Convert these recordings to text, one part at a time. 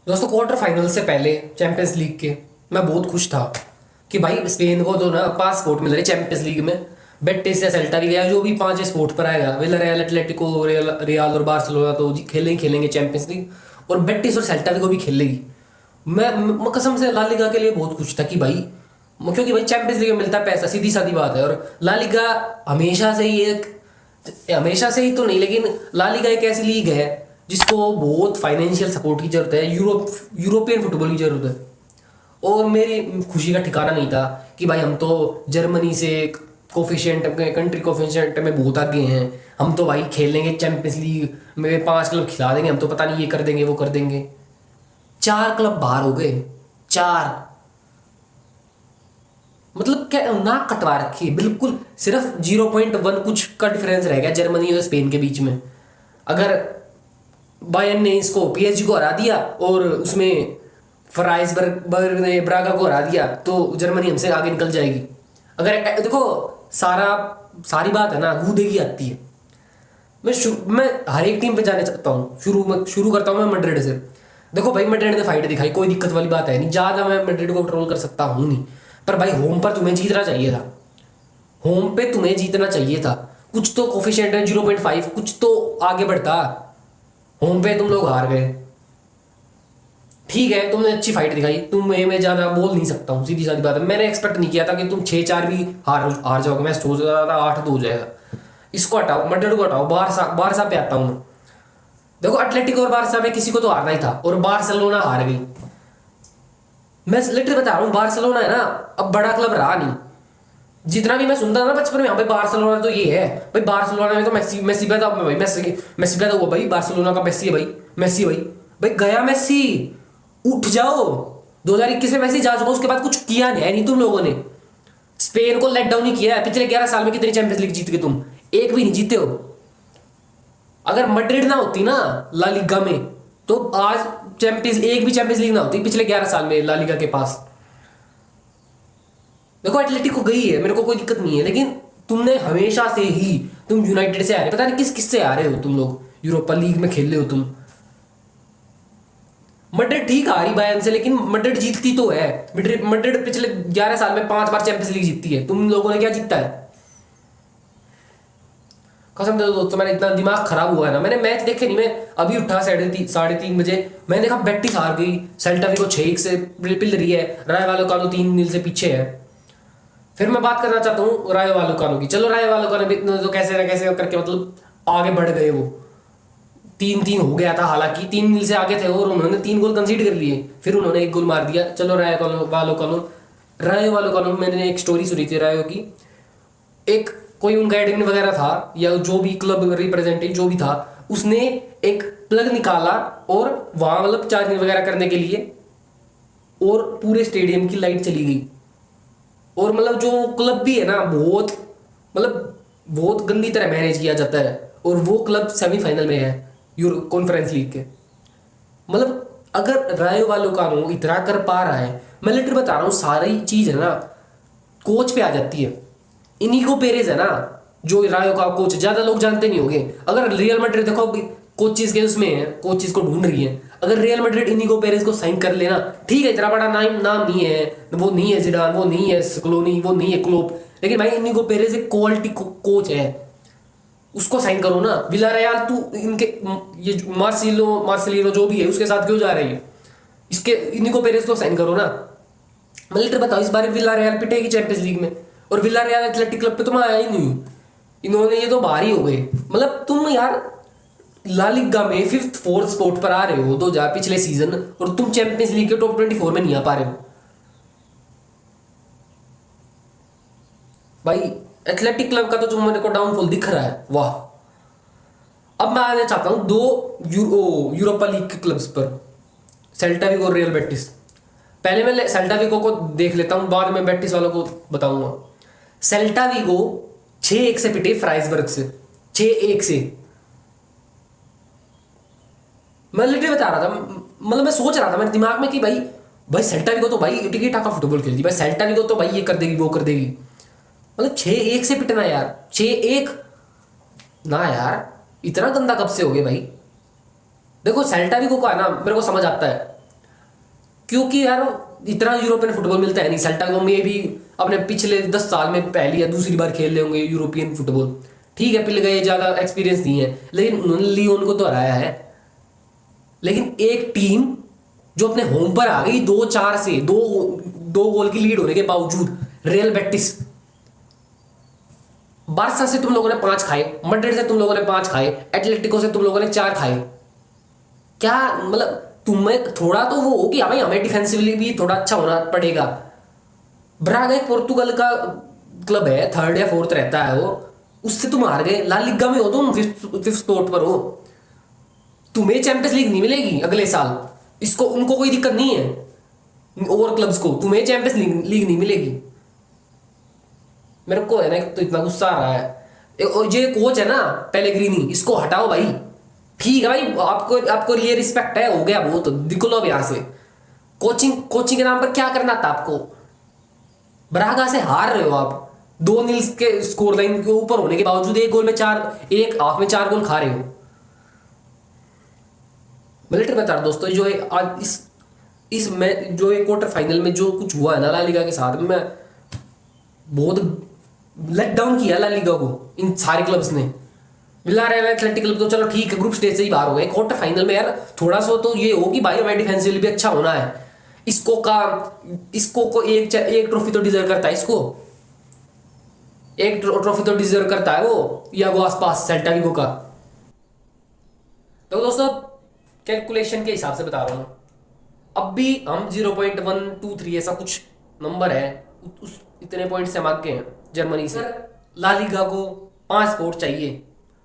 दोस्तों quarter final से पहले चैंपियंस लीग के मैं बहुत खुश था कि भाई स्पेन को तो ना पास स्पोर्ट मिल रही चैंपियंस लीग में। बेटिस या सेल्टा भी गया जो भी पांच स्पोर्ट पर आएगा, विलारियल, एटलेटिको, रियाल और बार्सिलोना तो खेलेंगे ही खेलेंगे चैंपियंस लीग। और बेटिस और सेल्टा भी को भी खेलेगी। मैं कसम से ला लीगा के लिए बहुत खुश था कि भाई, क्योंकि भाई चैंपियंस लीग में मिलता है पैसा, सीधी सादी बात है। और ला लीगा हमेशा से ही एक, हमेशा से ही तो नहीं लेकिन ला लीगा एक ऐसी लीग है जिसको बहुत फाइनेंशियल सपोर्ट की जरूरत है, यूरोपियन फुटबॉल की जरूरत है। और मेरी खुशी का ठिकाना नहीं था कि भाई हम तो जर्मनी से कोफिशिएंट, कंट्री कोफिशिएंट में बहुत आगे हैं, हम तो भाई खेल लेंगे चैंपियंस लीग में, 5 क्लब खिला देंगे, हम तो पता नहीं ये कर देंगे वो कर देंगे। 4 क्लब बाहर हो गए, 4। मतलब क्या नाक कटवा रखी है बिल्कुल। सिर्फ 0.1 कुछ का डिफरेंस रह गया जर्मनी और स्पेन के बीच में। अगर बायर्न ने इसको पीएसजी को हरा दिया और उसमें फ्राइसबर्ग ने ब्रागा को हरा दिया तो जर्मनी हमसे आगे निकल जाएगी। अगर देखो, सारी बात है ना गूदे की आती है। मैं हर एक टीम पे जाने चाहता हूँ। शुरू करता हूँ मैं मैड्रिड से। देखो भाई, मैड्रिड ने फाइट दिखाई, कोई दिक्कत वाली बात है नहीं, ज़्यादा मैं मैड्रिड को कंट्रोल कर सकता हूँ नहीं। पर भाई होम पर तुम्हें जीतना चाहिए था, होम पे तुम्हें जीतना चाहिए था। कुछ तो कोफिशिएंट है 0.5, कुछ तो आगे बढ़ता। होम पे तुम लोग हार गए। ठीक है, तुमने अच्छी फाइट दिखाई, मैं ज़्यादा बोल नहीं सकता हूँ, सीधी सादी बात है। मैंने एक्सपेक्ट नहीं किया था कि तुम 6-4 भी हार हार जाओगे। मैं सोच रहा था 8-2 हो जाएगा। इसको हटाओ, मैड्रिड को हटाओ, बारसा बारसा पे आता हूँ मैं। देखो एटलेटिको और बारसा में किसी को तो हारना ही था और बार्सिलोना हार गई। मैं लिटरली बता रहा हूँ, बार्सिलोना है ना अब बड़ा क्लब रहा नहीं। जितना भी मैं सुनता था ना बचपन में, हाँ भाई बार्सिलोना तो ये है, भाई बार्सिलोना में तो मेसी, मेसी पैदा भाई, मेसी पैदा हुआ भाई, बार्सिलोना का मेसी है भाई, मेसी भाई। भाई गया मेसी, उठ जाओ। 2021 में मेसी जा चुका, उसके बाद कुछ किया नहीं है नहीं तुम लोगों ने। स्पेन को लेट डाउन ही किया है। पिछले 11 साल में कितनी चैंपियंस लीग जीत गए तुम? एक भी नहीं जीते हो। अगर मैड्रिड ना होती ना ला लीगा में तो आज एक भी चैंपियंस लीग ना होती पिछले 11 साल में ला लीगा के पास। देखो एटलेटिको गई है, मेरे को कोई दिक्कत नहीं है, लेकिन तुमने हमेशा से ही, तुम यूनाइटेड से आ रहे, पता नहीं किस किस से आ रहे हो तुम लोग, यूरोपा लीग में खेल रहे हो तुम। मैड्रिड ठीक आ रही बायर्न से, लेकिन मैड्रिड जीतती तो है। मैड्रिड पिछले 11 साल में 5 बार चैंपियंस लीग जीतती है, तुम लोगों ने क्या जीता है? कसम दे दो दोस्तों, मेरा इतना दिमाग खराब हुआ है ना। मैंने मैच देखे नहीं, मैं अभी उठा 3:30 बजे, मैंने देखा बेटिस हार गई, सेल्टा विगो 6-1 से पिल रही है, राय वालों का 3-0 से पीछे है। फिर मैं बात करना चाहता हूँ राय वालोकानो की। चलो राय वालोकानो भी तो कैसे ना कैसे करके मतलब आगे बढ़ गए। वो 3-3 हो गया था, हालांकि 3-0 से आगे थे और उन्होंने 3 गोल कंसीड कर लिए, फिर उन्होंने 1 गोल मार दिया। चलो राय वालोकानो मैंने एक स्टोरी सुनी थी रायो की। एक कोई उनका एडमिन वगैरह था या जो भी क्लब रिप्रेजेंटेटिव जो भी था, उसने एक प्लग निकाला और वहां मतलब चार्जिंग वगैरह करने के लिए, और पूरे स्टेडियम की लाइट चली गई। और मतलब जो क्लब भी है ना बहुत, मतलब बहुत गंदी तरह मैनेज किया जाता है, और वो क्लब सेमीफाइनल में है यूरो कॉन्फ्रेंस लीग के। मतलब अगर रायो वालोकानो इतना कर पा रहा है, मैं लिटर बता रहा हूँ, सारी चीज है ना कोच पे आ जाती है। इनिगो पेरेज है ना जो रायो का कोच, ज्यादा लोग जानते नहीं होंगे। अगर रियल मैड्रिड देखो कोचिज के उसमें है, कोचिज को ढूंढ रही है, अगर रियल मैड्रिड इनिगो पेरेज को साइन कर लेना, ठीक है इतना बड़ा नाम नहीं है, वो नहीं है जिडान, वो नहीं है क्लोनी, वो नहीं है क्लोप, लेकिन भाई इनिगो पेरेज एक क्वालिटी कोच है, उसको साइन करो ना। विलारियल तू इनके ये मार्सिलिनो जो भी है उसके साथ क्यों जा रही है? इसके इनिगो पेरेज को साइन करो ना। मैं लिटर बताओ, इस बार विलारियल पिटेगी चैंपियंस लीग में, और विलारियल एथलेटिक क्लब पे तो मैं आया ही नहीं हूँ। इन्होंने ये तो बाहर ही हो गए। मतलब तुम यार ला लीगा में 5th 4th स्पॉट पर आ रहे हो तो जा पिछले सीजन, और तुम चैंपियंस लीग के टॉप 24 में नहीं आ पा रहे हो भाई। एथलेटिक क्लब का तो जो मेरे को डाउनफॉल दिख रहा है, वाह। अब मैं आना चाहता हूं यूरोपा लीग के क्लब्स पर, सेल्टा विगो और रियल बेटिस। पहले मैं सेल्टा विगो को देख लेता हूं, बाद में बेटिस वालों को बताऊंगा। सेल्टा विगो 6-1 से पिटे फ्राइसबर्ग से, 6-1 से। मैं लिटरली बता रहा था, मतलब मैं सोच रहा था मेरे दिमाग में कि भाई भाई सेल्टा विगो तो भाई टिकी टाका फुटबॉल खेलती, भाई सेल्टा विगो तो भाई ये कर देगी वो कर देगी। मतलब 6-1 से पिटना यार, 6-1 ना यार, इतना गंदा कब से हो गया भाई? देखो सेल्टा विगो का है ना, मेरे को समझ आता है, क्योंकि यार इतना यूरोपियन फुटबॉल मिलता है नहीं। सेल्टा विगो में भी अपने पिछले 10 साल में पहली या दूसरी बार खेल रहे होंगे यूरोपियन फुटबॉल। ठीक है, पिल गए, ज़्यादा एक्सपीरियंस नहीं है, लेकिन उन्होंने लियोन को तो हराया है। लेकिन एक टीम जो अपने होम पर आ गई 2-4 से, दो दो गोल की लीड होने के बावजूद, रियल बेटिस। बारसा से तुम लोगों ने 5 खाए, मैड्रिड से तुम लोगों ने 5 खाए, एटलेटिको से तुम लोगों ने 4 खाए। क्या मतलब, तुम्हें थोड़ा तो वो हो कि हाँ भाई हमें डिफेंसिवली भी थोड़ा अच्छा होना पड़ेगा। ब्रागा एक पोर्तुगल का क्लब है, 3rd या 4th रहता है वो, उससे तुम हार गए। ला लिगा में हो तुम 5th स्पॉट पर हो, तुम्हें चैंपियंस लीग नहीं मिलेगी अगले साल। इसको उनको कोई दिक्कत नहीं है, और क्लब्स को, तुम्हें चैंपियंस लीग नहीं मिलेगी। मेरे को है ना तो इतना गुस्सा आ रहा है। और ये कोच है ना पेलेग्रीनी, इसको हटाओ भाई। ठीक है भाई, आपको आपको लिए रिस्पेक्ट है, हो गया वो तो निकलो अब यहाँ से। कोचिंग कोचिंग के नाम पर क्या करना था आपको? ब्रागा से हार रहे हो आप, 2-0 के स्कोर लाइन के ऊपर होने के बावजूद एक हाफ में 4 गोल खा रहे हो। मिलिट्री बता रहा दोस्तों, जो है आज इस में जो एक क्वार्टर फाइनल में जो कुछ हुआ है ना ला लीगा के साथ में, बहुत लेट डाउन किया ला लीगा को इन सारे क्लब्स ने। विलारियल, एथलेटिक क्लब तो चलो ठीक है, ग्रुप स्टेज से ही बाहर हो गए। क्वार्टर फाइनल में यार थोड़ा सा तो ये हो कि भाई हमारे डिफेंसिवली भी अच्छा होना है। इसको को एक ट्रॉफी तो डिजर्व करता है, इसको एक ट्रॉफी तो डिजर्व करता है वो, या वो आसपास सेल्टा विगो का। तो दोस्तों कैलकुलेशन के हिसाब से बता रहा हूँ, अब भी हम 0.123 ऐसा कुछ नंबर है, उस इतने पॉइंट से हम आगे हैं जर्मनी से। ला लीगा को 5 स्पोर्ट चाहिए,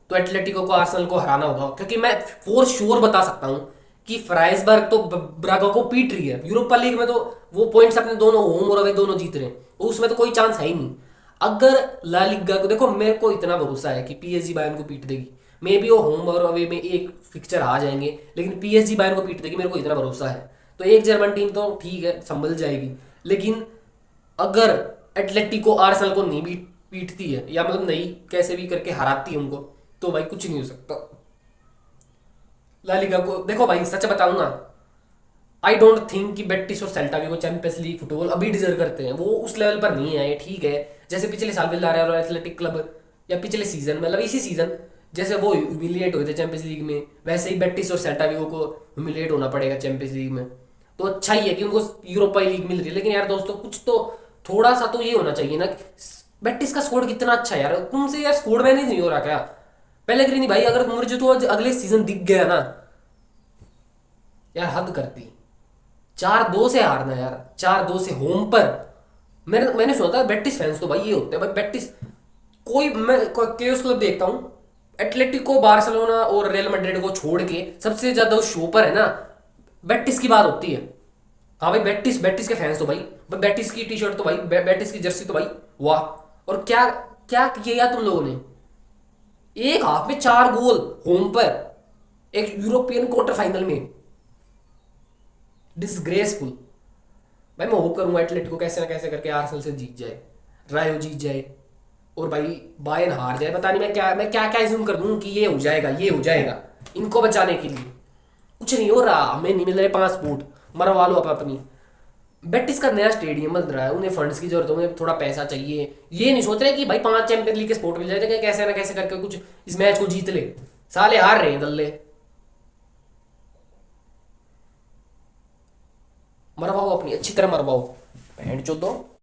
तो एटलेटिको को, आर्सेनल को हराना होगा। क्योंकि मैं फॉर श्योर बता सकता हूँ कि फ्राइसबर्ग तो ब्रागा को पीट रही है। यूरोपा लीग में तो वो पॉइंट्स अपने दोनों होम और अवे दोनों जीत रहे हैं, तो उसमें तो कोई चांस है ही नहीं। अगर ला लीगा को देखो, मेरे को इतना भरोसा है कि पीएसजी बायर्न को पीट देगी। मे बी वो होम और अवे में एक फिक्चर आ जाएंगे, लेकिन पीएसजी बायर्न को पीट देगी, मेरे को इतना भरोसा है। तो एक जर्मन टीम तो ठीक है संभल जाएगी, लेकिन अगर एटलेटिको आर्सेनल को नहीं भी पीटती है, या मतलब नहीं कैसे भी करके हराती है उनको, तो भाई कुछ नहीं हो सकता। ला लीगा को देखो भाई, सच बताऊं ना, आई डोंट थिंक कि बेटिस और सेल्टा विगो चैंपियंस लीग फुटबॉल अभी डिजर्व करते हैं। वो उस लेवल पर नहीं है, ठीक है। जैसे पिछले साल विलारियल और एथलेटिक क्लब, या पिछले सीजन मतलब इसी सीजन जैसे वो ह्यूमिलिएट हुए थे चैंपियंस लीग में, वैसे ही बेटिस और सेल्टा विगो को ह्यूमिलिएट होना पड़ेगा चैंपियंस लीग में। तो अच्छा ही है कि उनको यूरोपा लीग मिल रही है, लेकिन यार दोस्तों कुछ तो थोड़ा सा तो ये होना चाहिए ना। बेटिस का स्कोर कितना अच्छा है यार, तुमसे यार स्कोर मैनेज नहीं हो रहा क्या? पेलेग्रिनी भाई, अगर मुझे तो अगले सीजन दिख गया ना यार, हद करती। 4-2 से हारना यार, 4-2 से होम पर। मैंने सुना था बेटिस फैंस तो भाई ये होते हैं भाई, बेटिस कोई, मैं केओस क्लब देखता हूँ, एटलेटिको, बार्सिलोना और रियल मैड्रिड को छोड़ के सबसे ज्यादा उस शो पर है ना बेटिस की बात होती है। हाँ भाई, बेटिस बेटिस के फैंस तो भाई, बेटिस की टी शर्ट तो भाई, बेटिस की जर्सी तो भाई, वाह। और क्या क्या किया तुम लोगों ने, एक हाफ में 4 गोल होम पर, एक यूरोपियन क्वार्टर फाइनल में, डिसग्रेसफुल। भाई मैं होप करूंगा एटलेटिको कैसे ना कैसे करके आर्सेनल से जीत जाए, रायो जीत जाए, और भाई बायर्न हार जाए। पता नहीं मैं क्या क्या इज्यूम कर दूं कि ये हो जाएगा, ये हो जाएगा। इनको बचाने के लिए कुछ नहीं हो रहा, हमें नहीं मिल रहे 5 फुट, मरवा लो आप अपनी। बेटिस का नया स्टेडियम बन रहा है, उन्हें फंड्स की जरूरत है, उन्हें थोड़ा पैसा चाहिए। ये नहीं सोच रहे कि भाई 5 चैंपियन लीग के स्पोर्ट मिल जाए, कैसे ना कैसे करके कुछ इस मैच को जीत ले। साले हार रहे हैं दल्ले, मरवाओ अपनी अच्छी तरह मरवाओ, बैंड चोदो।